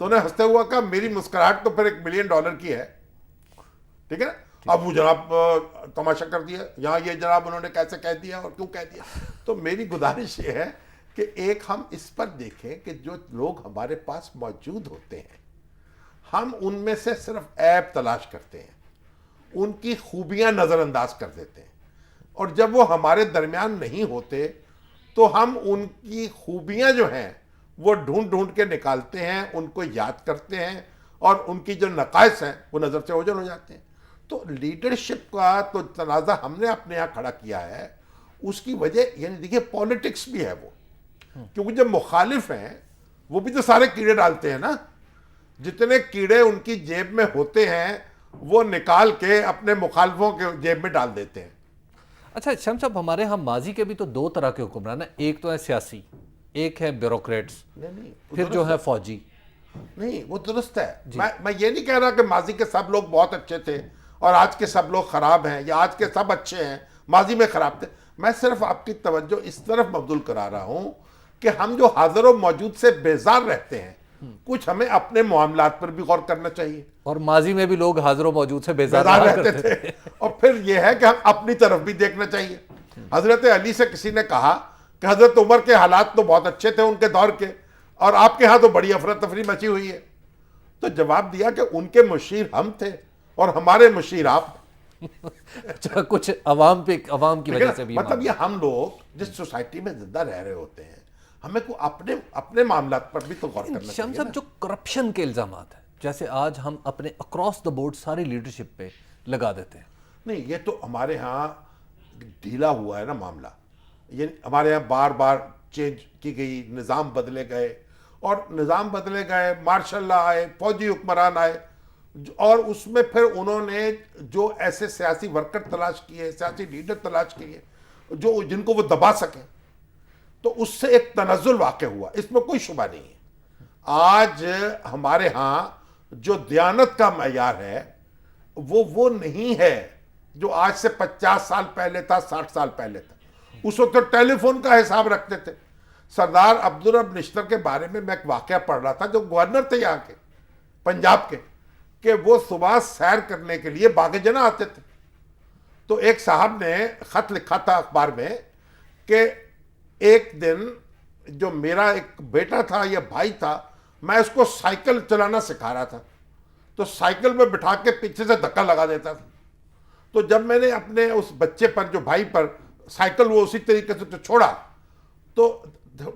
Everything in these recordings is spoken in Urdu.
تو انہیں ہنستے ہوا کہا میری مسکراہٹ تو پھر $1 ملین کی ہے. ٹھیک ہے نا, اب وہ جناب تماشا کر دیا, یہاں یہ جناب انہوں نے کیسے کہہ دیا اور کیوں کہہ دیا. تو میری گزارش یہ ہے کہ ایک ہم اس پر دیکھیں کہ جو لوگ ہمارے پاس موجود ہوتے ہیں ہم ان میں سے صرف عیب تلاش کرتے ہیں, ان کی خوبیاں نظر انداز کر دیتے ہیں, اور جب وہ ہمارے درمیان نہیں ہوتے تو ہم ان کی خوبیاں جو ہیں وہ ڈھونڈ ڈھونڈ کے نکالتے ہیں, ان کو یاد کرتے ہیں, اور ان کی جو نقائص ہیں وہ نظر سے اوجھل ہو جاتے ہیں. تو لیڈرشپ کا تو تنازع ہم نے اپنے یہاں کھڑا کیا ہے, اس کی وجہ یعنی دیکھیے پولیٹکس بھی ہے وہ, کیونکہ جب مخالف ہیں وہ بھی تو سارے کیڑے ڈالتے ہیں نا, جتنے کیڑے ان کی جیب میں ہوتے ہیں وہ نکال کے اپنے مخالفوں کے جیب میں ڈال دیتے ہیں. اچھا شمس صاحب, ہمارے ہاں ماضی کے بھی تو 2 طرح کے حکمران ہیں, ایک تو ہے سیاسی, ایک ہے بیوروکریٹس, پھر جو ہے فوجی. نہیں وہ درست ہے, میں یہ نہیں کہہ رہا کہ ماضی کے سب لوگ بہت اچھے تھے اور آج کے سب لوگ خراب ہیں, یا آج کے سب اچھے ہیں ماضی میں خراب تھے. میں صرف آپ کی توجہ اس طرف مبذول کرا رہا ہوں کہ ہم جو حاضر و موجود سے بیزار رہتے ہیں کچھ ہمیں اپنے معاملات پر بھی غور کرنا چاہیے. اور ماضی میں بھی لوگ حاضر و موجود سے بیزار رہتے تھے. اور پھر یہ ہے کہ ہم اپنی طرف بھی دیکھنا چاہیے. حضرت علی سے کسی نے کہا کہ حضرت عمر کے حالات تو بہت اچھے تھے ان کے دور کے, اور آپ کے ہاں تو بڑی افراتفری مچی ہوئی ہے. تو جواب دیا کہ ان کے مشیر ہم تھے اور ہمارے مشیر آپ. اچھا, کچھ عوام کی وجہ سے بھی مطلب یہ ہم لوگ جس سوسائٹی میں زندہ رہ رہے ہوتے ہیں ہمیں کو اپنے معاملات پر بھی تو غور کرنا چاہیے. شمس صاحب, جو کرپشن کے الزامات ہیں جیسے آج ہم اپنے اکراس دا بورڈ ساری لیڈرشپ پہ لگا دیتے ہیں. نہیں, یہ تو ہمارے ہاں ڈھیلا ہوا ہے نا معاملہ. یہ ہمارے ہاں بار بار چینج کی گئی, نظام بدلے گئے, اور نظام بدلے گئے, مارشل لا آئے, فوجی حکمران آئے, اور اس میں پھر انہوں نے جو ایسے سیاسی ورکر تلاش کیے, سیاسی لیڈر تلاش کیے جو جن کو وہ دبا سکیں, تو اس سے ایک تنزل واقع ہوا, اس میں کوئی شبہ نہیں ہے. آج ہمارے ہاں جو دیانت کا معیار ہے وہ نہیں ہے جو آج سے 50 سال پہلے تھا, 60 سال پہلے تھا. اس وقت تو ٹیلی فون کا حساب رکھتے تھے. سردار عبدالرب نشتر کے بارے میں ایک واقعہ پڑھ رہا تھا جو گورنر تھے یہاں کے پنجاب کے, کہ وہ صبح سیر کرنے کے لیے باغ جناح آتے تھے. تو ایک صاحب نے خط لکھا تھا اخبار میں کہ ایک دن جو میرا ایک بیٹا تھا یا بھائی تھا, میں اس کو سائیکل چلانا سکھا رہا تھا, تو سائیکل میں بٹھا کے پیچھے سے دھکا لگا دیتا تھا. تو جب میں نے اپنے اس بچے پر, جو بھائی پر, سائیکل وہ اسی طریقے سے چھوڑا تو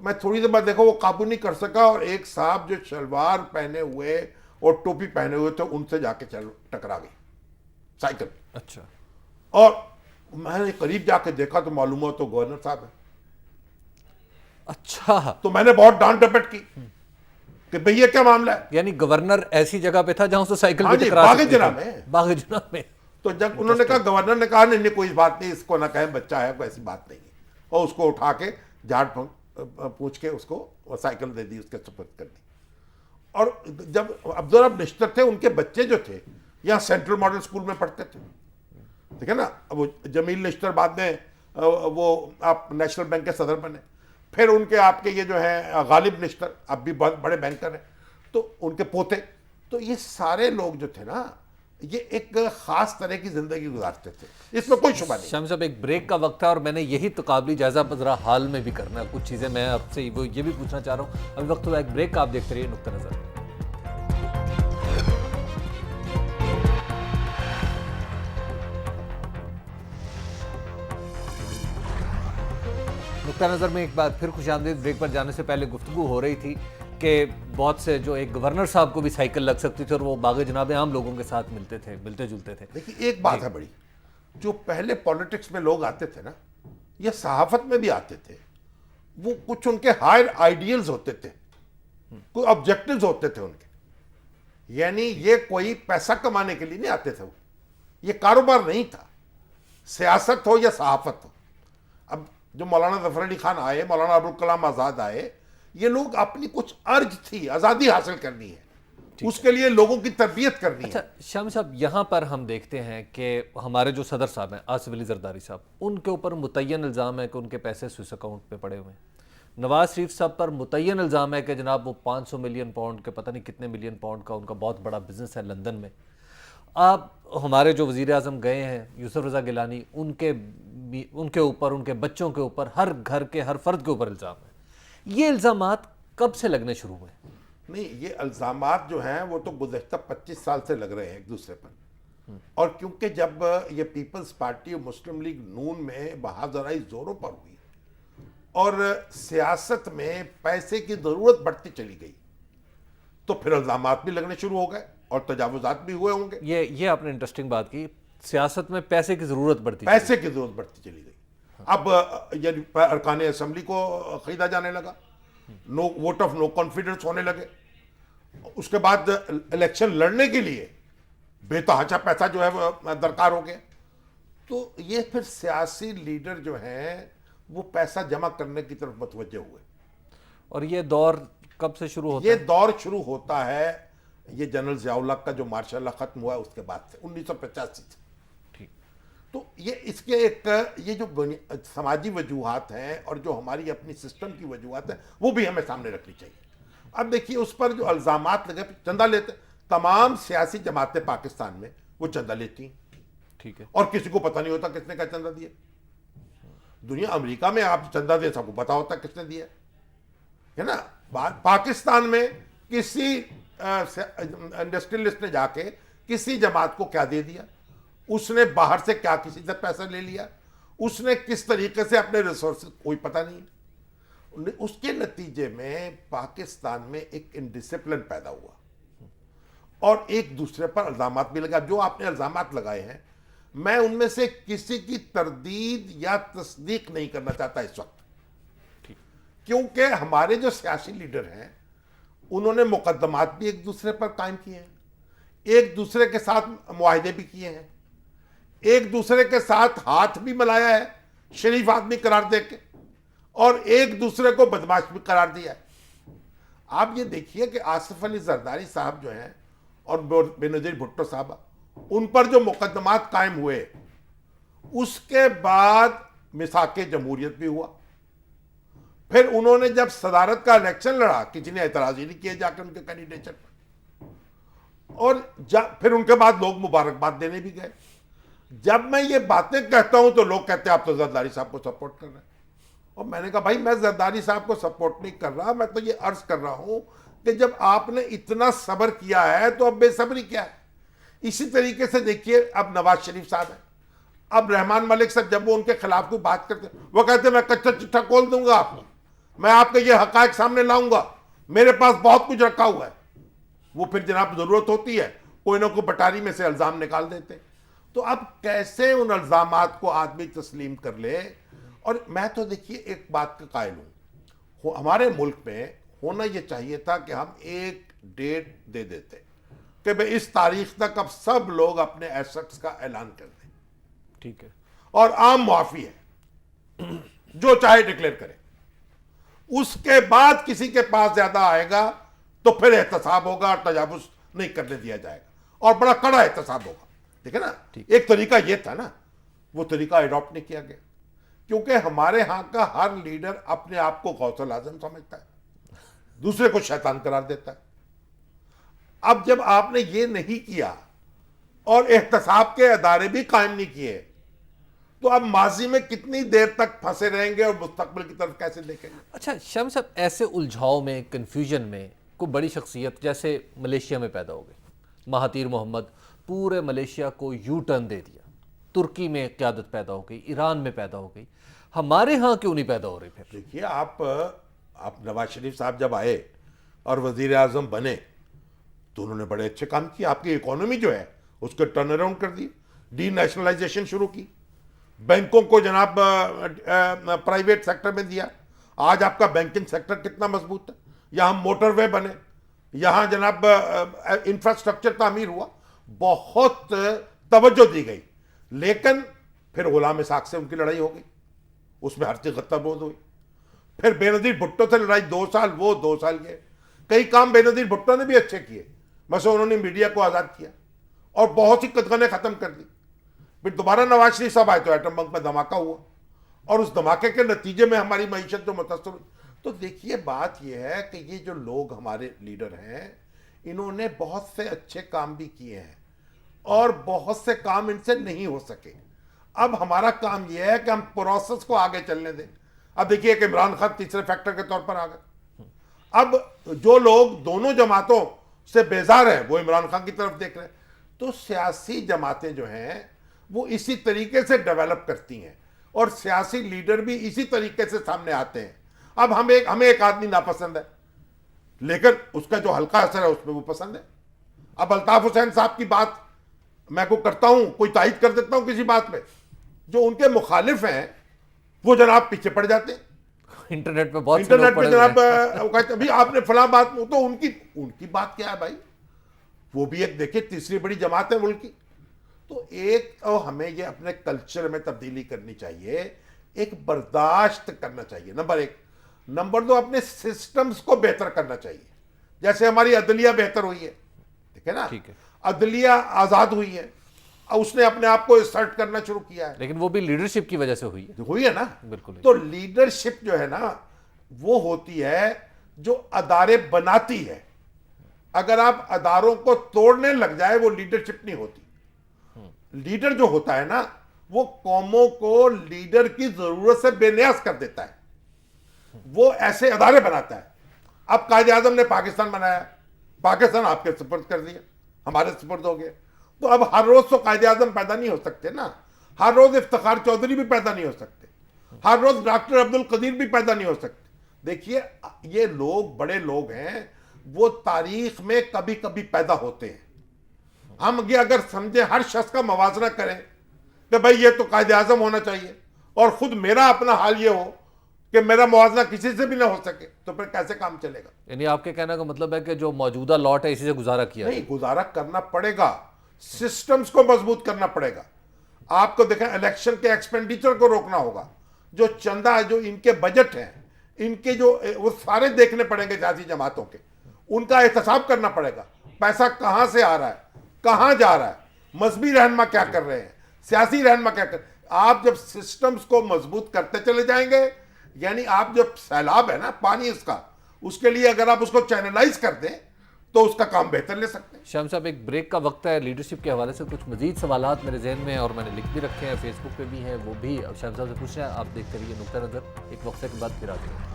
میں تھوڑی دیر بعد دیکھا وہ قابو نہیں کر سکا, اور ایک صاحب جو شلوار پہنے ہوئے اور ٹوپی پہنے ہوئے تھے ان سے جا کے ٹکرا گئی سائیکل. اچھا, اور میں نے قریب جا کے دیکھا تو معلوم ہوا تو گورنر صاحب ہے. اچھا, تو میں نے بہت ڈانٹ ڈپٹ کی کہ بھئی یہ کیا معاملہ ہے. یعنی گورنر ایسی جگہ پہ تھا جہاں سے سائیکل ہاں بھی جی, ٹکرا باغ سکتی جناح تھی. میں. باغ جناح میں. تو جب انہوں نے کہا, گورنر نے کہا نہیں کوئی بات نہیں, اس کو نہ کہیں بچہ ہے, کوئی ایسی بات نہیں ہے, اور اس کو اٹھا کے جھاڑ پوچھ کے اس کو سائیکل دے دی, اس کے سپرد کر دی. اور جب عبدالرب نشتر تھے ان کے بچے جو تھے یہاں سینٹرل ماڈل اسکول میں پڑھتے تھے, ٹھیک ہے نا. وہ جمیل نشتر بعد میں وہ آپ نیشنل بینک کے صدر بنے, پھر ان کے آپ کے یہ جو ہیں غالب نشتر اب بھی بہت بڑے بینکر ہیں, تو ان کے پوتے. تو یہ سارے لوگ جو تھے نا یہ ایک خاص طرح کی زندگی گزارتے تھے, اس میں کوئی شبہ نہیں. شمس صاحب, ایک بریک کا وقت ہے اور میں نے یہی تقابلی جائزہ ذرا حال میں بھی کرنا ہے. کچھ چیزیں میں آپ سے وہ یہ بھی پوچھنا چاہ رہا ہوں. ابھی وقت ہوا ایک بریک کا, آپ دیکھتے رہیے نقطہ نظر. نقطہ نظر میں ایک بات پھر خوش آمدید. بریک پر جانے سے پہلے گفتگو ہو رہی تھی کہ بہت سے جو ایک گورنر صاحب کو بھی سائیکل لگ سکتی تھی اور وہ باغ جناح میں عام لوگوں کے ساتھ ملتے جلتے تھے. دیکھیے ایک بات ہے بڑی, جو پہلے پولیٹکس میں لوگ آتے تھے نا, یہ صحافت میں بھی آتے تھے, وہ کچھ ان کے ہائر آئیڈیلز ہوتے تھے, کوئی آبجیکٹیوز ہوتے تھے ان کے. یعنی یہ کوئی پیسہ کمانے کے لیے نہیں آتے تھے, وہ یہ کاروبار نہیں تھا, سیاست ہو یا صحافت ہو. اب جو مولانا ظفر علی خان آئے, مولانا ابوالکلام آزاد آئے, یہ لوگ اپنی کچھ ارج تھی, آزادی حاصل کرنی ہے, اس کے لیے لوگوں کی تربیت کرنی ہے. اچھا شامی صاحب, یہاں پر ہم دیکھتے ہیں کہ ہمارے جو صدر صاحب ہیں آصف علی زرداری صاحب, ان کے اوپر متعین الزام ہے کہ ان کے پیسے سوئس اکاؤنٹ پہ پڑے ہوئے ہیں. نواز شریف صاحب پر متعین الزام ہے کہ جناب وہ 500 ملین پاؤنڈ کے پتہ نہیں کتنے ملین پاؤنڈ کا ان کا بہت بڑا بزنس ہے لندن میں. آپ ہمارے جو وزیر اعظم گئے ہیں یوسف رضا گیلانی، ان کے اوپر، ان کے بچوں کے اوپر، ہر گھر کے ہر فرد کے اوپر الزام ہے. یہ الزامات کب سے لگنے شروع ہوئے؟ نہیں، یہ الزامات جو ہیں وہ تو گزشتہ 25 سال سے لگ رہے ہیں ایک دوسرے پر. اور کیونکہ جب یہ پیپلز پارٹی اور مسلم لیگ نون میں بہادرائی زوروں پر ہوئی اور سیاست میں پیسے کی ضرورت بڑھتی چلی گئی تو پھر الزامات بھی لگنے شروع ہو گئے اور تجاوزات بھی ہوئے ہوں گے. یہ آپ نے انٹرسٹنگ بات کی، سیاست میں پیسے کی ضرورت بڑھتی پیسے کی ضرورت بڑھتی چلی گئی. اب یعنی ارکان اسمبلی کو خریدا جانے لگا، ووٹ آف نو کانفیڈنس ہونے لگے. اس کے بعد الیکشن لڑنے کے لیے بے تحاشا پیسہ جو ہے وہ درکار ہو گیا. تو یہ پھر سیاسی لیڈر جو ہیں وہ پیسہ جمع کرنے کی طرف متوجہ ہوئے. اور یہ دور کب سے شروع ہوتا یہ ہے؟ دور شروع ہوتا ہے یہ جنرل ضیاء الحق کا جو مارشاء اللہ ختم ہوا ہے اس کے بعد سے 1985 سے. تو یہ اس کے ایک یہ جو سماجی وجوہات ہیں اور جو ہماری اپنی سسٹم کی وجوہات ہیں وہ بھی ہمیں سامنے رکھنی چاہیے. اب دیکھیے اس پر جو الزامات لگے، چندہ لیتے، تمام سیاسی جماعتیں پاکستان میں وہ چندہ لیتی ہیں، ٹھیک ہے، اور کسی کو پتہ نہیں ہوتا کس نے کیا چندہ دیا. دنیا امریکہ میں آپ چندہ دے سب کو پتا ہوتا کس نے دیا ہے نا. پاکستان میں کسی انڈسٹریلسٹ نے جا کے کسی جماعت کو کیا دے دیا، اس نے باہر سے کیا کسی سے پیسہ لے لیا، اس نے کس طریقے سے اپنے ریسورسز کوئی پتہ نہیں. اس کے نتیجے میں پاکستان میں ایک انڈسپلن پیدا ہوا اور ایک دوسرے پر الزامات بھی لگا. جو آپ نے الزامات لگائے ہیں میں ان میں سے کسی کی تردید یا تصدیق نہیں کرنا چاہتا اس وقت، کیونکہ ہمارے جو سیاسی لیڈر ہیں انہوں نے مقدمات بھی ایک دوسرے پر قائم کیے ہیں، ایک دوسرے کے ساتھ معاہدے بھی کیے ہیں، ایک دوسرے کے ساتھ ہاتھ بھی ملایا ہے شریف آدمی قرار دے کے، اور ایک دوسرے کو بدماش بھی قرار دیا ہے. آپ یہ دیکھیے کہ آصف علی زرداری صاحب جو ہیں اور بے نظیر بھٹو صاحبہ، ان پر جو مقدمات قائم ہوئے اس کے بعد میثاق جمہوریت بھی ہوا. پھر انہوں نے جب صدارت کا الیکشن لڑا کسی نے اعتراض ہی نہیں کیا جا کے ان کے کینڈیڈیٹر پر، اور پھر ان کے بعد لوگ مبارکباد دینے بھی گئے. جب میں یہ باتیں کہتا ہوں تو لوگ کہتے ہیں آپ تو زرداری صاحب کو سپورٹ کر رہے ہیں. اور میں نے کہا بھائی میں زرداری صاحب کو سپورٹ نہیں کر رہا، میں تو یہ عرض کر رہا ہوں کہ جب آپ نے اتنا صبر کیا ہے تو اب بے صبری کیا ہے. اسی طریقے سے دیکھیے اب نواز شریف صاحب ہیں، اب رحمان ملک صاحب جب وہ ان کے خلاف کوئی بات کرتے وہ کہتے ہیں میں کچا چٹھا کھول دوں گا آپ کو، میں آپ کے یہ حقائق سامنے لاؤں گا، میرے پاس بہت کچھ رکھا ہوا ہے. وہ پھر جناب ضرورت ہوتی ہے کوئی نہ کوئی بٹاری میں سے الزام نکال دیتے. تو اب کیسے ان الزامات کو آدمی تسلیم کر لے. اور میں تو دیکھیے ایک بات کا قائل ہوں، ہمارے ملک میں ہونا یہ چاہیے تھا کہ ہم ایک ڈیٹ دے دیتے کہ بھئی اس تاریخ تک اب سب لوگ اپنے ایسٹس کا اعلان کر دیں، ٹھیک ہے، اور عام معافی ہے جو چاہے ڈکلیئر کرے. اس کے بعد کسی کے پاس زیادہ آئے گا تو پھر احتساب ہوگا اور تجاوز نہیں کرنے دیا جائے گا اور بڑا کڑا احتساب ہوگا. ٹھیک ہے نا. ایک طریقہ یہ تھا نا، وہ طریقہ اڈاپٹ نہیں کیا گیا کیونکہ ہمارے ہاں کا ہر لیڈر اپنے آپ کو غوث الاعظم سمجھتا ہے، دوسرے کو شیطان قرار دیتا ہے. اب جب آپ نے یہ نہیں کیا اور احتساب کے ادارے بھی قائم نہیں کیے تو اب ماضی میں کتنی دیر تک پھنسے رہیں گے اور مستقبل کی طرف کیسے دیکھیں گے. اچھا شام صاحب، ایسے الجھاؤ میں، کنفیوژن میں کوئی بڑی شخصیت جیسے ملیشیا میں پیدا ہو گئی، مہاتیر محمد، پورے ملیشیا کو یو ٹرن دے دیا، ترکی میں قیادت پیدا ہو گئی، ایران میں پیدا ہو گئی، ہمارے ہاں کیوں نہیں پیدا ہو رہی پھر؟ دیکھیے آپ نواز شریف صاحب جب آئے اور وزیر اعظم بنے تو انہوں نے بڑے اچھے کام کیے. آپ کی اکانومی جو ہے اس کو ٹرن اراؤنڈ کر دی، ڈی نیشنلائزیشن شروع کی، بینکوں کو جناب پرائیویٹ سیکٹر میں دیا. آج آپ کا بینکنگ سیکٹر کتنا مضبوط ہے. یہاں موٹر وے بنے، یہاں جناب انفراسٹرکچر تعمیر ہوا، بہت توجہ دی گئی. لیکن پھر غلام اسحاق سے ان کی لڑائی ہو گئی، اس میں ہر چیز غتہ بوز ہوئی. پھر بے نظیر بھٹو سے لڑائی، 2 سال وہ 2 سال یہ. کئی کام بے نظیر بھٹو نے بھی اچھے کیے، مثلا انہوں نے میڈیا کو آزاد کیا اور بہت سی قدغنیں ختم کر دی. پھر دوبارہ نواز شریف صاحب آئے تو ایٹم بم میں دھماکہ ہوا اور اس دھماکے کے نتیجے میں ہماری معیشت جو متاثر ہوئی. تو دیکھیے بات یہ ہے کہ یہ جو لوگ ہمارے لیڈر ہیں انہوں نے بہت سے اچھے کام بھی کیے ہیں اور بہت سے کام ان سے نہیں ہو سکے. اب ہمارا کام یہ ہے کہ ہم پروسیس کو آگے چلنے دیں. اب دیکھیے کہ عمران خان تیسرے فیکٹر کے طور پر آ گئے. اب جو لوگ دونوں جماعتوں سے بیزار ہیں وہ عمران خان کی طرف دیکھ رہے ہیں. تو سیاسی جماعتیں جو ہیں وہ اسی طریقے سے ڈیولپ کرتی ہیں اور سیاسی لیڈر بھی اسی طریقے سے سامنے آتے ہیں. اب ہمیں ایک آدمی ناپسند ہے لیکن اس کا جو ہلکا اثر ہے اس پہ وہ پسند ہے. اب الطاف حسین صاحب کی بات میں کو کرتا ہوں, کوئی تائید کر دیتا ہوں کسی بات پہ, جو ان کے مخالف ہیں وہ جناب پیچھے پڑ جاتے ہیں. انٹرنیٹ پہ بہت انٹرنیٹ پہ جناب وہ کہتے ابھی آپ نے فلاں بات, تو ان کی بات کیا ہے بھائی, وہ بھی ایک دیکھیں تیسری بڑی جماعت ہے ملک کی. تو ایک ہمیں یہ اپنے کلچر میں تبدیلی کرنی چاہیے, ایک برداشت کرنا چاہیے. نمبر ایک. نمبر دو, اپنے سسٹمز کو بہتر کرنا چاہیے. جیسے ہماری عدلیہ بہتر ہوئی ہے, ٹھیک ہے نا, عدلیہ آزاد ہوئی ہے, اس نے اپنے آپ کو اسرٹ کرنا شروع کیا ہے, لیکن وہ بھی لیڈرشپ کی وجہ سے ہوئی ہے نا. بالکل. تو لیڈرشپ جو ہے نا وہ ہوتی ہے جو ادارے بناتی ہے. اگر آپ اداروں کو توڑنے لگ جائے وہ لیڈرشپ نہیں ہوتی. لیڈر جو ہوتا ہے نا وہ قوموں کو لیڈر کی ضرورت سے بے نیاز کر دیتا ہے, وہ ایسے ادارے بناتا ہے. اب قائد اعظم نے پاکستان بنایا, پاکستان آپ کے سپرد کر دیا, ہمارے سپرد ہو گیا. تو اب ہر روز تو قائد اعظم پیدا نہیں ہو سکتے نا, ہر روز افتخار چودھری بھی پیدا نہیں ہو سکتے, ہر روز ڈاکٹر عبد القدیر بھی پیدا نہیں ہو سکتے. دیکھیے یہ لوگ بڑے لوگ ہیں, وہ تاریخ میں کبھی کبھی پیدا ہوتے ہیں. ہم یہ اگر سمجھیں ہر شخص کا موازنہ کریں کہ بھائی یہ تو قائد اعظم ہونا چاہیے اور خود میرا اپنا حال یہ ہو کہ میرا موازنہ کسی سے بھی نہ ہو سکے, تو پھر کیسے کام چلے گا؟ یعنی آپ کے کہنے کا مطلب ہے کہ جو موجودہ لاٹ ہے اسی سے گزارا کیا نہیں, گزارا کرنا پڑے گا, سسٹمز کو مضبوط کرنا پڑے گا. آپ کو دیکھیں الیکشن کے ایکسپینڈیچر کو روکنا ہوگا, جو چندہ جو ان کے بجٹ ہیں ان کے جو وہ سارے دیکھنے پڑیں گے سیاسی جماعتوں کے, ان کا احتساب کرنا پڑے گا. پیسہ کہاں سے آ رہا ہے, کہاں جا رہا ہے, مذہبی رہنما کیا کر رہے ہیں, سیاسی رہنما کیا کر رہے ہیں. آپ جب سسٹمز کو مضبوط کرتے چلے جائیں گے, یعنی آپ جب سیلاب ہے نا پانی اس کے لیے اگر آپ اس کو چینلائز کر دیں تو اس کا کام بہتر لے سکتے ہیں. شام صاحب ایک بریک کا وقت ہے. لیڈرشپ کے حوالے سے کچھ مزید سوالات میرے ذہن میں ہیں اور میں نے لکھ بھی رکھے ہیں, فیس بک پہ بھی ہیں, وہ بھی اب شام صاحب سے پوچھ رہے ہیں. آپ دیکھتے رہیے نقطہ نظر, ایک وقفے کے بعد پھر آتے ہیں.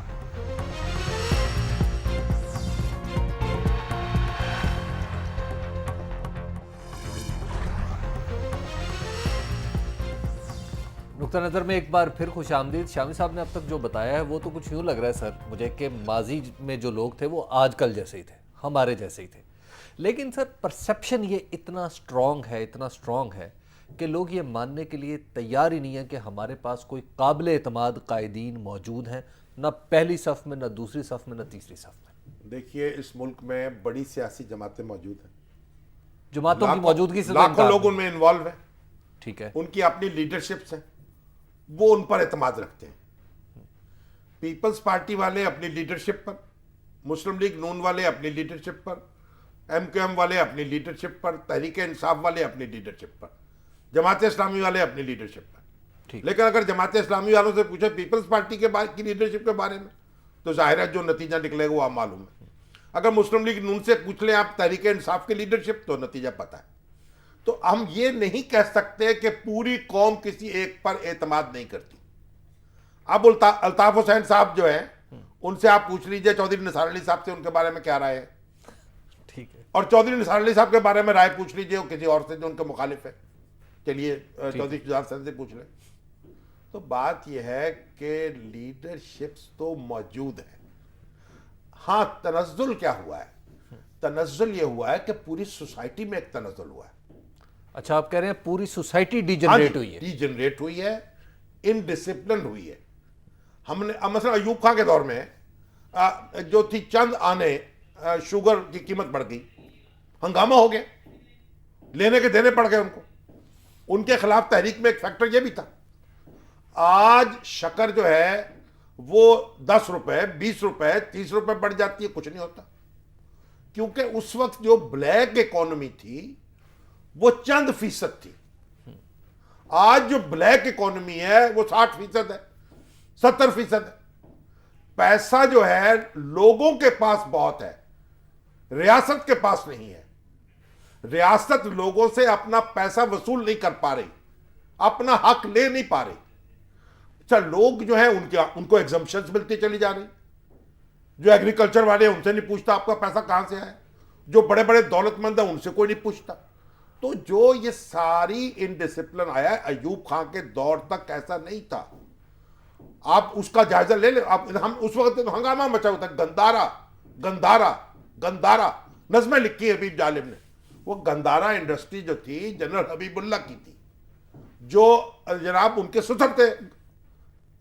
نقطہ نظر میں ایک بار پھر خوش آمدید. شامی صاحب نے اب تک جو بتایا ہے وہ تو کچھ یوں لگ رہا ہے سر مجھے کہ ماضی میں جو لوگ تھے وہ آج کل جیسے ہی تھے, ہمارے جیسے ہی تھے. لیکن سر پرسیپشن یہ اتنا سٹرونگ ہے کہ لوگ یہ ماننے کے لیے تیار ہی نہیں ہے کہ ہمارے پاس کوئی قابل اعتماد قائدین موجود ہیں, نہ پہلی صف میں, نہ دوسری صف میں, نہ تیسری صف میں. دیکھیے اس ملک میں بڑی سیاسی جماعتیں موجود ہیں, جماعتوں کی موجودگی سے لاکھوں لوگ ان میں انوالو ہیں, ٹھیک ہے, ان کی اپنی لیڈرشپس ہیں, وہ ان پر اعتماد رکھتے ہیں. پیپلز پارٹی والے اپنی لیڈرشپ پر, مسلم لیگ نون والے اپنی لیڈرشپ پر, ایم کیو ایم والے اپنی لیڈرشپ پر, تحریک انصاف والے اپنی لیڈرشپ پر, جماعت اسلامی والے اپنی لیڈرشپ پر. لیکن اگر جماعت اسلامی والوں سے پوچھے پیپلز پارٹی کی لیڈرشپ کے بارے میں تو ظاہر ہے جو نتیجہ نکلے گا وہ آپ معلوم ہے. اگر مسلم لیگ نون سے پوچھ لیں آپ تحریک انصاف کی لیڈرشپ تو نتیجہ پتہ ہے. تو ہم یہ نہیں کہہ سکتے کہ پوری قوم کسی ایک پر اعتماد نہیں کرتی. اب الطاف حسین صاحب جو ہیں ان سے آپ پوچھ لیجئے چودھری نثار علی صاحب سے ان کے بارے میں کیا رائے ہے, ٹھیک ہے, اور چودھری نثار علی صاحب کے بارے میں رائے پوچھ لیجئے کسی اور سے جو ان کے مخالف ہے. چلیے چودھری شجاعت حسین سے پوچھ لیں. تو بات یہ ہے کہ لیڈرشپس تو موجود ہے. ہاں تنزل کیا ہوا ہے, تنزل یہ ہوا ہے کہ پوری سوسائٹی میں ایک تنزل ہوا ہے. اچھا آپ کہہ رہے ہیں پوری سوسائٹی ڈی جنریٹ ہوئی ہے, ڈی جنریٹ ہوئی ہے, انڈسپلن ہوئی ہے. ہم نے مثلا ایوب خان کے دور میں جو تھی چند آنے شوگر کی قیمت بڑھ گئی, ہنگامہ ہو گیا, لینے کے دینے پڑ گئے ان کو. ان کے خلاف تحریک میں ایک فیکٹر یہ بھی تھا. آج شکر جو ہے وہ 10 روپے 20 روپے 30 روپے بڑھ جاتی ہے, کچھ نہیں ہوتا, کیونکہ اس وقت جو بلیک اکانومی تھی وہ چند فیصد تھی. آج جو بلیک اکانومی ہے وہ 60% ہے, 70% ہے. پیسہ جو ہے لوگوں کے پاس بہت ہے، ریاست کے پاس نہیں ہے. ریاست لوگوں سے اپنا پیسہ وصول نہیں کر پا رہی، اپنا حق لے نہیں پا رہی. اچھا لوگ جو ہیں ان کو ایگزمپشنز ملتی چلی جا رہی. جو ایگریکلچر والے ان سے نہیں پوچھتا آپ کا پیسہ کہاں سے آیا، جو بڑے بڑے دولت مند ہیں ان سے کوئی نہیں پوچھتا. تو جو یہ ساری انڈسپلن آیا ہے، ایوب خان کے دور تک ایسا نہیں تھا. آپ اس کا جائزہ لے لیں. ہم اس وقت ہنگامہ مچا ہوتا ہے، گندارا گندارا گندارا نظمیں لکھی حبیب جالب نے. وہ گندارا انڈسٹری جو تھی جنرل حبیب اللہ کی تھی، جو جناب ان کے سسر تھے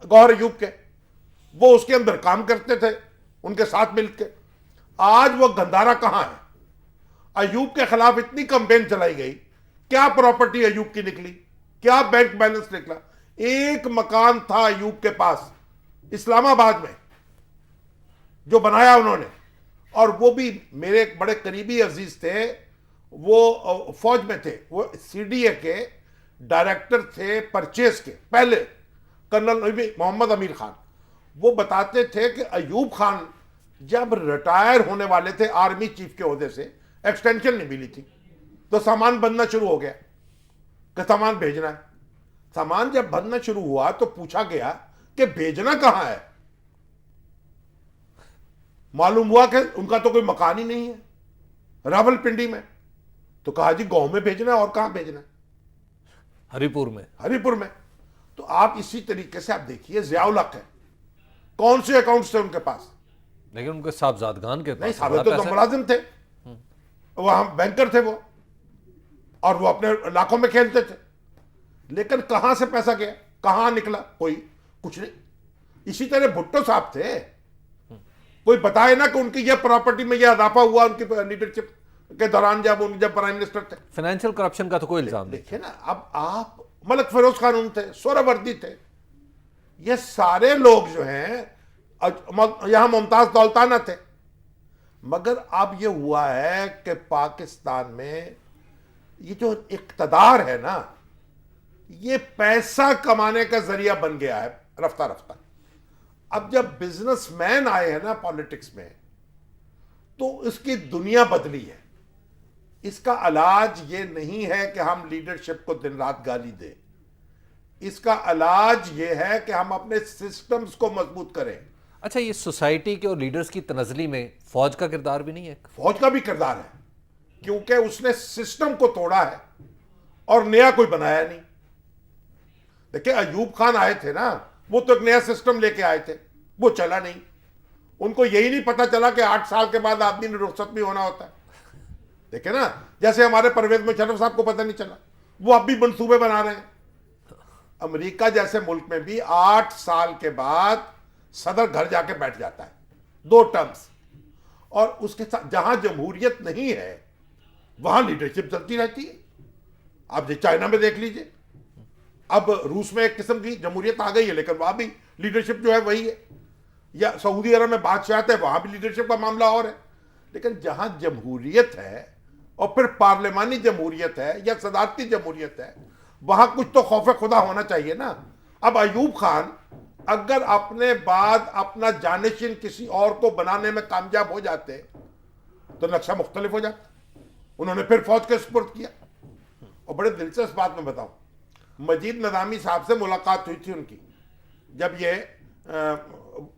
گوہر ایوب کے، وہ اس کے اندر کام کرتے تھے ان کے ساتھ مل کے. آج وہ گندارا کہاں ہے؟ ایوب کے خلاف اتنی کمپین چلائی گئی، کیا پراپرٹی ایوب کی نکلی، کیا بینک بیلنس نکلا؟ ایک مکان تھا ایوب کے پاس اسلام آباد میں جو بنایا انہوں نے، اور وہ بھی میرے ایک بڑے قریبی عزیز تھے، وہ فوج میں تھے، وہ سی ڈی اے کے ڈائریکٹر تھے پرچیز کے پہلے، کرنل محمد امیر خان. وہ بتاتے تھے کہ ایوب خان جب ریٹائر ہونے والے تھے آرمی چیف کے عہدے سے، ایکسٹینشن نہیں ملی تھی، تو سامان بننا شروع ہو گیا کہ سامان بھیجنا ہے. سامان جب بننا شروع ہوا تو پوچھا گیا کہ بھیجنا کہاں ہے؟ معلوم ہوا کہ ان کا تو کوئی مکان ہی نہیں ہے راول پنڈی میں. تو کہا جی گاؤں میں بھیجنا ہے، اور کہاں بھیجنا ہے؟ ہری پور میں. ہری پور میں. تو آپ اسی طریقے سے آپ دیکھیے ضیاء الحق ہے، کون سے اکاؤنٹس تھے ان کے پاس؟ لیکن ان کے صاحبزادگان کے نہیں، پاس صاحب تو ملازم تھے، وہاں بینکر تھے وہ، اور وہ اپنے علاقوں میں کھیلتے تھے. لیکن کہاں سے پیسہ گیا، کہاں نکلا؟ کوئی کچھ نہیں. اسی طرح بھٹو صاحب تھے، کوئی بتائے نا کہ ان کی یہ پراپرٹی میں یہ اضافہ ہوا ان کی لیڈرشپ کے دوران جب پرائم منسٹر تھے. فائنینشیل کرپشن کا تو کوئی الزام نہیں. دیکھیں نا، اب آپ ملک فیروز قانون تھے، سہروردی تھے، یہ سارے لوگ جو ہیں یہاں ممتاز دولتانہ تھے. مگر اب یہ ہوا ہے کہ پاکستان میں یہ جو اقتدار ہے نا، یہ پیسہ کمانے کا ذریعہ بن گیا ہے رفتہ رفتہ. اب جب بزنس مین آئے ہیں نا پالیٹکس میں، تو اس کی دنیا بدلی ہے. اس کا علاج یہ نہیں ہے کہ ہم لیڈرشپ کو دن رات گالی دیں، اس کا علاج یہ ہے کہ ہم اپنے سسٹمز کو مضبوط کریں. اچھا، یہ سوسائٹی کے اور لیڈرز کی تنزلی میں فوج کا کردار بھی نہیں ہے؟ فوج کا بھی کردار ہے، کیونکہ اس نے سسٹم کو توڑا ہے اور نیا کوئی بنایا نہیں. دیکھیں ایوب خان آئے تھے نا، وہ تو ایک نیا سسٹم لے کے آئے تھے، وہ چلا نہیں. ان کو یہی نہیں پتا چلا کہ 8 سال کے بعد آدمی نے رخصت بھی ہونا ہوتا ہے. دیکھیں نا، جیسے ہمارے پرویز مشرف صاحب کو پتہ نہیں چلا، وہ اب بھی منصوبے بنا رہے ہیں. امریکہ جیسے ملک میں بھی 8 سال کے بعد صدر گھر جا کے بیٹھ جاتا ہے، 2 ٹرمز، اور اس کے ساتھ جہاں جمہوریت نہیں ہے وہاں لیڈرشپ چلتی رہتی ہے. آپ چائنا میں دیکھ لیجئے، اب روس میں ایک قسم کی جمہوریت آ گئی ہے، لیکن وہاں بھی لیڈرشپ جو ہے وہی ہے. یا سعودی عرب میں بادشاہت ہے، وہاں بھی لیڈرشپ کا معاملہ اور ہے. لیکن جہاں جمہوریت ہے اور پھر پارلیمانی جمہوریت ہے یا صدارتی جمہوریت ہے، وہاں کچھ تو خوف خدا ہونا چاہیے نا. اب ایوب خان اگر اپنے بعد اپنا جانشین کسی اور کو بنانے میں کامیاب ہو جاتے تو نقشہ مختلف ہو جاتا. انہوں نے پھر فوج کے سپرد کیا. اور بڑے دلچسپ بات میں بتاؤں، مجید نظامی صاحب سے ملاقات ہوئی تھی ان کی جب یہ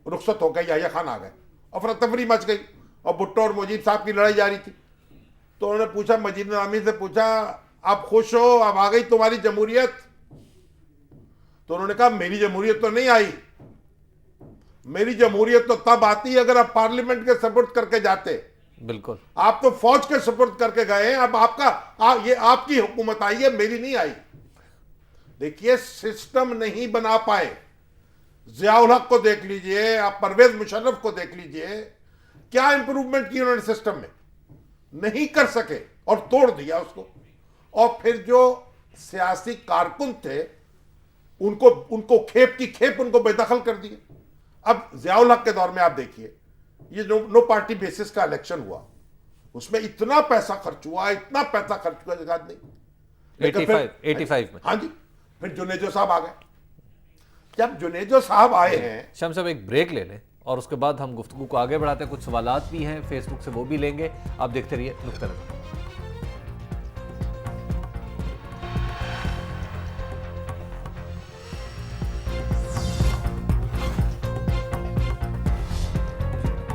رخصت ہو گئے، یحییٰ خان آ گئے، افراتفری مچ گئی اور بھٹو اور مجید صاحب کی لڑائی جاری تھی. تو انہوں نے پوچھا، مجید نظامی سے پوچھا، آپ خوش ہو اب آ گئی تمہاری جمہوریت؟ تو انہوں نے کہا میری جمہوریت تو نہیں آئی، میری جمہوریت تو تب آتی اگر آپ پارلیمنٹ کے سپرد کر کے جاتے. بالکل، آپ تو فوج کے سپرد کر کے گئے ہیں، اب یہ آپ کی حکومت آئی ہے، میری نہیں آئی. دیکھیے سسٹم نہیں بنا پائے. ضیاء الحق کو دیکھ لیجئے، آپ پرویز مشرف کو دیکھ لیجئے، کیا امپروومنٹ کی انہوں نے سسٹم میں؟ نہیں کر سکے اور توڑ دیا اس کو. اور پھر جو سیاسی کارکن تھے ان کو کھیپ کی کھیپ ان کو بے دخل کر دیا. اب ضیاء الحق کے دور میں آپ دیکھیے، یہ نو پارٹی بیسس کا الیکشن ہوا، اس میں اتنا پیسہ خرچ ہوا، اتنا پیسہ خرچ ہوا جگہ نہیں. 85 میں. ہاں جی، پھر جنیجو صاحب آ گئے. جب جنیجو صاحب آئے ہیں، شام صاحب ایک بریک لے لیں اور اس کے بعد ہم گفتگو کو آگے بڑھاتے ہیں. کچھ سوالات بھی ہیں فیس بک سے, وہ بھی لیں گے. آپ دیکھتے رہیے نقطہ نظر.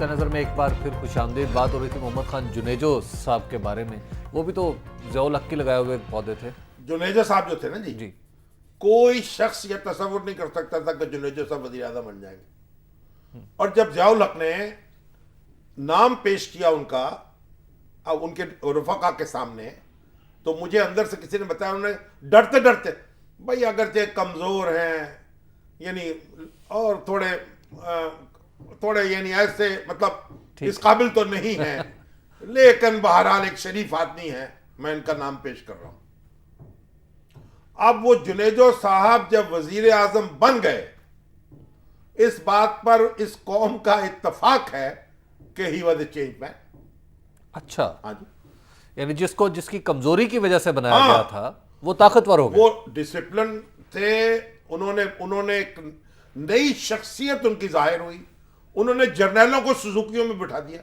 نظر میں ایک بار پھر خوش آمدید بات ہو رہی تھی محمد خان جنیجو صاحب کے بارے میں. وہ بھی تو ضیاء الحق کی لگائے ہوئے پودے تھے. جنیجو صاحب جو تھے نا جی, کوئی شخص یہ تصور نہیں کر سکتا تھا کہ جنیجو صاحب وزیر اعظم بن جائیں گے. اور جب ضیاء الحق نے نام پیش کیا ان کا ان کے رفقا کے سامنے, تو مجھے اندر سے کسی نے بتایا, انہوں نے ڈرتے ڈرتے, بھائی اگرچہ کمزور ہیں یعنی اور تھوڑے یعنی ایسے مطلب اس قابل تو نہیں ہیں, لیکن بہرحال ایک شریف آدمی ہے, میں ان کا نام پیش کر رہا ہوں. اب وہ جنیجو صاحب جب وزیر اعظم بن گئے, اس بات پر اس قوم کا اتفاق ہے کہ ہی واز اے چینج مین. اچھا, ہاں جی, یعنی جس کی کمزوری کی وجہ سے بنایا گیا تھا وہ طاقتور ہو گیا. وہ ڈسپلن تھے, انہوں نے ایک نئی شخصیت ان کی ظاہر ہوئی. انہوں نے جرنیلوں کو سزوکیوں میں بٹھا دیا,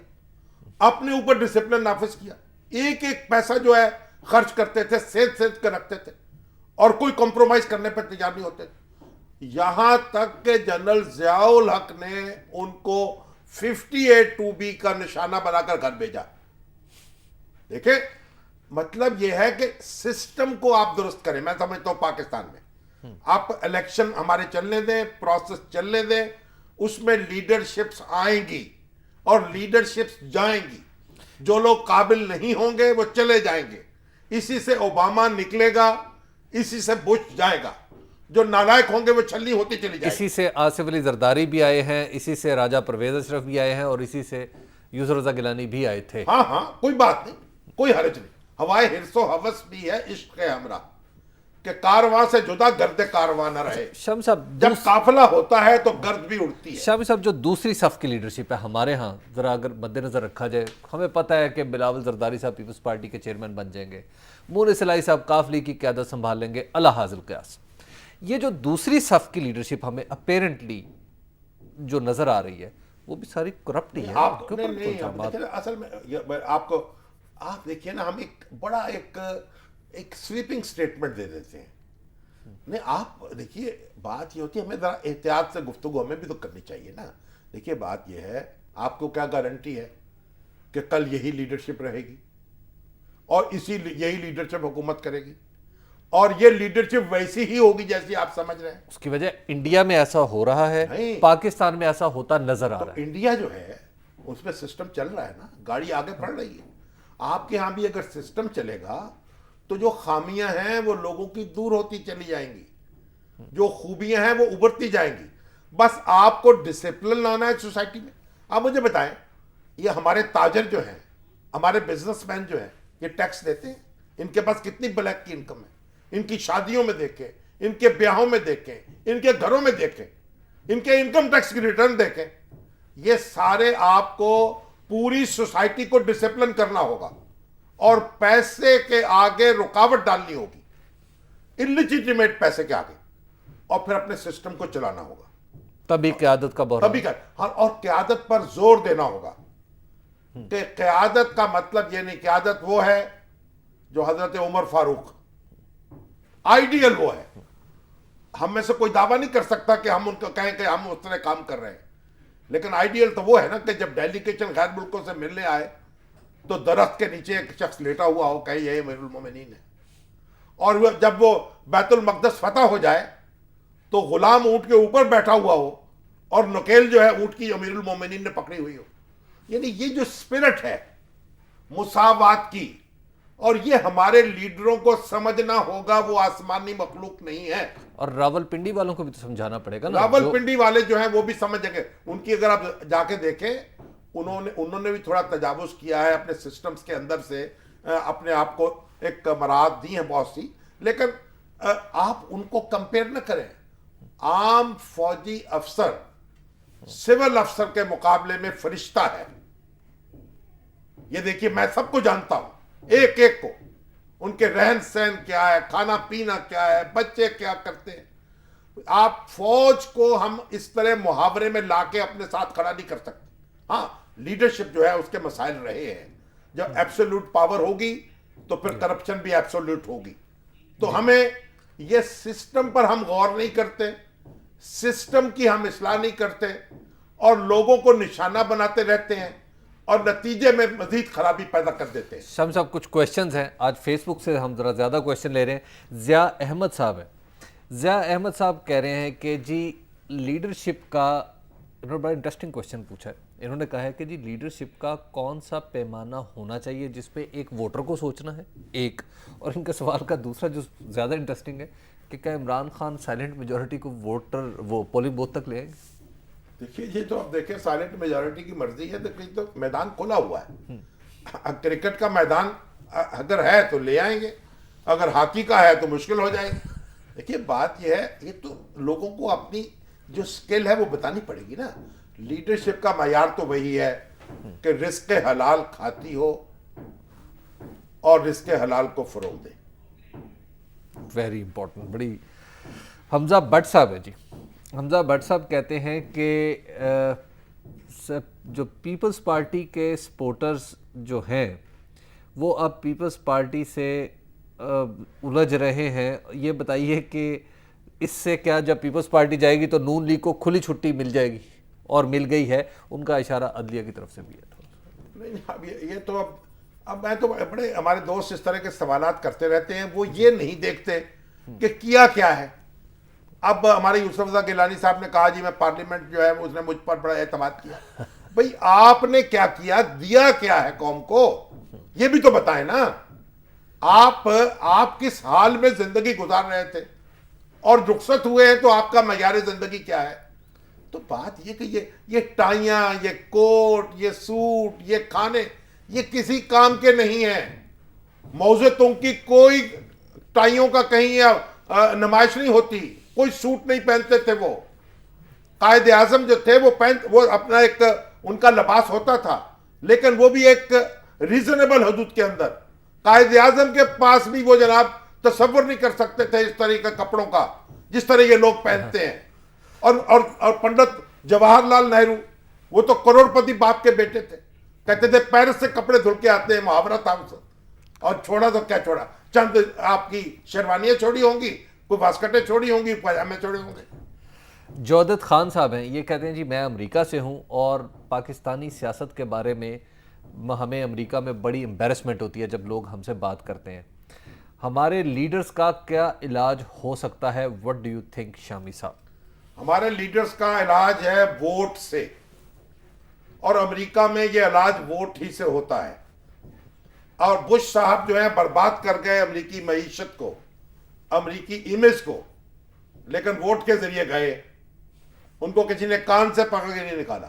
اپنے اوپر ڈسپلن نافذ کیا, ایک ایک پیسہ جو ہے خرچ کرتے تھے, سیدھ کر رکھتے تھے, اور کوئی کمپرومائز کرنے پر تیار نہیں ہوتے تھے. یہاں تک کہ جنرل ضیاء الحق نے ان کو 58(2)B کا نشانہ بنا کر گھر بھیجا. دیکھیں, مطلب یہ ہے کہ سسٹم کو آپ درست کریں. میں سمجھتا ہوں پاکستان میں آپ الیکشن ہمارے چلنے دیں, پروسیس چلنے دیں, اس میں لیڈرشپس آئیں گی اور لیڈرشپس جائیں گی. جو لوگ قابل نہیں ہوں گے وہ چلے جائیں گے. اسی سے اوباما نکلے گا, اسی سے بش جائے گا. جو نالائق ہوں گے وہ چھلی ہوتی چلی جائے گی. اسی سے آصف علی زرداری بھی آئے ہیں, اسی سے راجہ پرویز اشرف بھی آئے ہیں, اور اسی سے یوسف رضا گیلانی بھی آئے تھے. ہاں, کوئی بات نہیں, کوئی حرج نہیں. ہوائے حرص و حوث بھی ہے عشق ہمراہ, کہ کارواں سے جدا گرد کارواں نہ رہے. شامی صاحب, جب قافلہ ہوتا ہے تو گرد بھی اڑتی ہے. شامی صاحب, جو دوسری صف کی لیڈرشپ ہے ہمارے ہاں, ذرا اگر مد نظر رکھا جائے, ہمیں پتہ ہے کہ بلاول زرداری صاحب پیپلز پارٹی کے چیئرمین بن جائیں گے, مونس الہی صاحب قاف لیگ کی قیادت سنبھال لیں گے, الی حاضر القیاس. یہ جو دوسری صف کی لیڈرشپ ہمیں اپیرنٹلی جو نظر آ رہی ہے وہ بھی ساری کرپٹ ہی ہے. اصل میں آپ دیکھیے نا, ہم ایک بڑا ایک سویپنگ سٹیٹمنٹ دے دیتے ہیں. نہیں, آپ دیکھیے, بات یہ ہوتی ہے, ہمیں ذرا احتیاط سے گفتگو ہمیں بھی تو کرنی چاہیے نا. دیکھیے, بات یہ ہے, آپ کو کیا گارنٹی ہے کہ کل یہی لیڈرشپ رہے گی اور یہی لیڈرشپ حکومت کرے گی, اور یہ لیڈرشپ ویسی ہی ہوگی جیسی آپ سمجھ رہے ہیں. اس کی وجہ انڈیا میں ایسا ہو رہا ہے, پاکستان میں ایسا ہوتا نظر آ رہا ہے. انڈیا جو ہے اس میں سسٹم چل رہا ہے نا, گاڑی آگے بڑھ رہی ہے. آپ کے ہاں بھی اگر سسٹم چلے گا تو جو خامیاں ہیں وہ لوگوں کی دور ہوتی چلی جائیں گی, جو خوبیاں ہیں وہ ابھرتی جائیں گی. بس آپ کو ڈسپلن لانا ہے سوسائٹی میں. آپ مجھے بتائیں, یہ ہمارے تاجر جو ہیں, ہمارے بزنس مین جو ہیں, یہ ٹیکس دیتے ہیں, ان کے پاس کتنی بلیک کی انکم ہے. ان کی شادیوں میں دیکھیں, ان کے بیاہوں میں دیکھیں, ان کے گھروں میں دیکھیں, ان کے انکم ٹیکس کی ریٹرن دیکھیں. یہ سارے آپ کو پوری سوسائٹی کو ڈسپلن کرنا ہوگا اور پیسے کے آگے رکاوٹ ڈالنی ہوگی, انلیجیٹمیٹ پیسے کے آگے, اور پھر اپنے سسٹم کو چلانا ہوگا. تبھی قیادت کا بحران, اور قیادت پر زور دینا ہوگا کہ قیادت کا مطلب یہ نہیں, قیادت وہ ہے جو حضرت عمر فاروق, آئیڈیل وہ ہے. ہم میں سے کوئی دعویٰ نہیں کر سکتا کہ ہم ان کو کہیں کہ ہم اس طرح کام کر رہے ہیں, لیکن آئیڈیل تو وہ ہے نا کہ جب ڈیلیگیشن غیر ملکوں سے ملنے آئے تو درخت کے نیچے ایک شخص لیٹا ہوا ہو, کہیں یہ امیر المومنین ہے, اور جب وہ بیت المقدس فتح ہو جائے تو غلام اونٹ کے اوپر بیٹھا ہوا ہو اور نکیل جو ہے اونٹ کی امیر المومنین نے پکڑی ہوئی ہو. یعنی یہ جو اسپرٹ ہے مساوات کی, اور یہ ہمارے لیڈروں کو سمجھنا ہوگا, وہ آسمانی مخلوق نہیں ہے. اور راول پنڈی والوں کو بھی تو سمجھانا پڑے گا نا. راول پنڈی والے جو ہیں وہ بھی سمجھیں گے. ان کی اگر آپ جا کے دیکھیں, انہوں نے بھی تھوڑا تجاوز کیا ہے اپنے سسٹمز کے اندر سے, اپنے آپ کو ایک مراحت دی ہیں بہت سی, لیکن آپ ان کو کمپیئر نہ کریں. عام فوجی افسر سول افسر کے مقابلے میں فرشتہ ہے. یہ دیکھیے, میں سب کو جانتا ہوں, ایک ایک کو, ان کے رہن سہن کیا ہے, کھانا پینا کیا ہے, بچے کیا کرتے ہیں. آپ فوج کو ہم اس طرح محاورے میں لا کے اپنے ساتھ کھڑا نہیں کر سکتے. ہاں لیڈرشپ جو ہے اس کے مسائل رہے ہیں. جب ایبسولوٹ پاور ہوگی تو پھر کرپشن بھی ایبسولوٹ ہوگی. تو ہمیں یہ سسٹم پر ہم غور نہیں کرتے, سسٹم کی ہم اصلاح نہیں کرتے, اور لوگوں کو نشانہ بناتے رہتے ہیں اور نتیجے میں مزید خرابی پیدا کر دیتے ہیں. شمس صاحب کچھ کویشچنز ہیں, آج فیس بک سے ہم ذرا زیادہ کویشچن لے رہے ہیں. ضیاء احمد صاحب ہیں. ضیاء احمد صاحب کہہ رہے ہیں کہ جی لیڈرشپ کا, انہوں نے بڑا انٹرسٹنگ کویشچن پوچھا ہے. انہوں نے کہا ہے کہ جی لیڈرشپ کا کون سا پیمانہ ہونا چاہیے جس پہ ایک ووٹر کو سوچنا ہے, ایک, اور ان کے سوال کا دوسرا جو زیادہ انٹرسٹنگ ہے کہ کیا عمران خان سائلنٹ میجورٹی کو وہ پولنگ بوتھ تک لے آئیں گے؟ دیکھیے یہ تو آپ دیکھیں سائلنٹ میجورٹی کی مرضی ہے, تو میدان کھلا ہوا ہے. کرکٹ کا میدان اگر ہے تو لے آئیں گے, اگر ہاکی کا ہے تو مشکل ہو جائے گی. دیکھیے بات یہ ہے, یہ تو لوگوں کو اپنی جو سکل ہے وہ بتانی پڑے گی نا. لیڈرشپ کا معیار تو وہی ہے کہ رزق حلال کھاتی ہو اور رزق حلال کو فروغ دے. Very important. بڑی حمزہ بٹ صاحب ہے جی. حمزہ بٹ صاحب کہتے ہیں کہ جو پیپلز پارٹی کے سپورٹرز جو ہیں وہ اب پیپلز پارٹی سے الجھ رہے ہیں. یہ بتائیے کہ اس سے کیا جب پیپلز پارٹی جائے گی تو نون لیگ کو کھلی چھٹی مل جائے گی, اور مل گئی ہے, ان کا اشارہ عدلیہ کی طرف سے بھی ہے. نہیں اب یہ تو اب میں تو بڑے ہمارے دوست اس طرح کے سوالات کرتے رہتے ہیں, وہ یہ نہیں دیکھتے کہ کیا ہے. اب ہمارے یوسف رضا گیلانی صاحب نے کہا جی میں پارلیمنٹ جو ہے اس نے مجھ پر بڑا اعتماد کیا. بھئی آپ نے کیا کیا, دیا کیا ہے قوم کو, یہ بھی تو بتائیں نا. آپ کس حال میں زندگی گزار رہے تھے اور رخصت ہوئے ہیں تو آپ کا معیار زندگی کیا ہے. تو بات یہ کہ یہ ٹائیاں, یہ کوٹ, یہ سوٹ, یہ کھانے, یہ کسی کام کے نہیں ہیں. موزتوں کی کوئی ٹائیوں کا کہیں نمائش نہیں ہوتی, کوئی سوٹ نہیں پہنتے تھے. وہ قائد اعظم جو تھے وہ اپنا ایک ان کا لباس ہوتا تھا, لیکن وہ بھی ایک ریزنیبل حدود کے اندر. قائد اعظم کے پاس بھی وہ جناب تصور نہیں کر سکتے تھے اس طرح کے کپڑوں کا جس طرح یہ لوگ پہنتے ہیں. اور پنڈت جواہر لال نہرو وہ تو کروڑ پتی باپ کے بیٹے تھے, کہتے تھے پیرس سے کپڑے دھل کے آتے ہیں, محاورہ تھا اس. اور چھوڑا تو کیا چھوڑا, چند آپ کی شیروانیاں چھوڑی ہوں گی, کوئی واسکٹیں چھوڑی ہوں گی, پاجامے چھوڑے ہوں گے. جودت خان صاحب ہیں, یہ کہتے ہیں جی میں امریکہ سے ہوں اور پاکستانی سیاست کے بارے میں ہمیں امریکہ میں بڑی امبیرسمنٹ ہوتی ہے جب لوگ ہم سے بات کرتے ہیں. ہمارے لیڈرز کا کیا علاج ہو سکتا ہے؟ وٹ ڈو یو تھنک شامی صاحب؟ ہمارے لیڈرز کا علاج ہے ووٹ سے, اور امریکہ میں یہ علاج ووٹ ہی سے ہوتا ہے. اور بش صاحب جو ہیں برباد کر گئے امریکی معیشت کو, امریکی امیج کو, لیکن ووٹ کے ذریعے گئے. ان کو کسی نے کان سے پکڑ کے نہیں نکالا.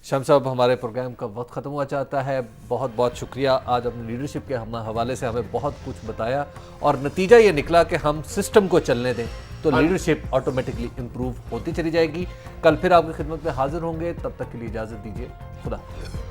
شمس صاحب ہمارے پروگرام کا وقت ختم ہوا چاہتا ہے. بہت بہت شکریہ, آج اپنے لیڈرشپ کے حوالے سے ہمیں بہت کچھ بتایا, اور نتیجہ یہ نکلا کہ ہم سسٹم کو چلنے دیں تو لیڈرشپ آٹومیٹکلی امپروو ہوتی چلی جائے گی. کل پھر آپ کی خدمت میں حاضر ہوں گے, تب تک کے لیے اجازت دیجیے. خدا حافظ.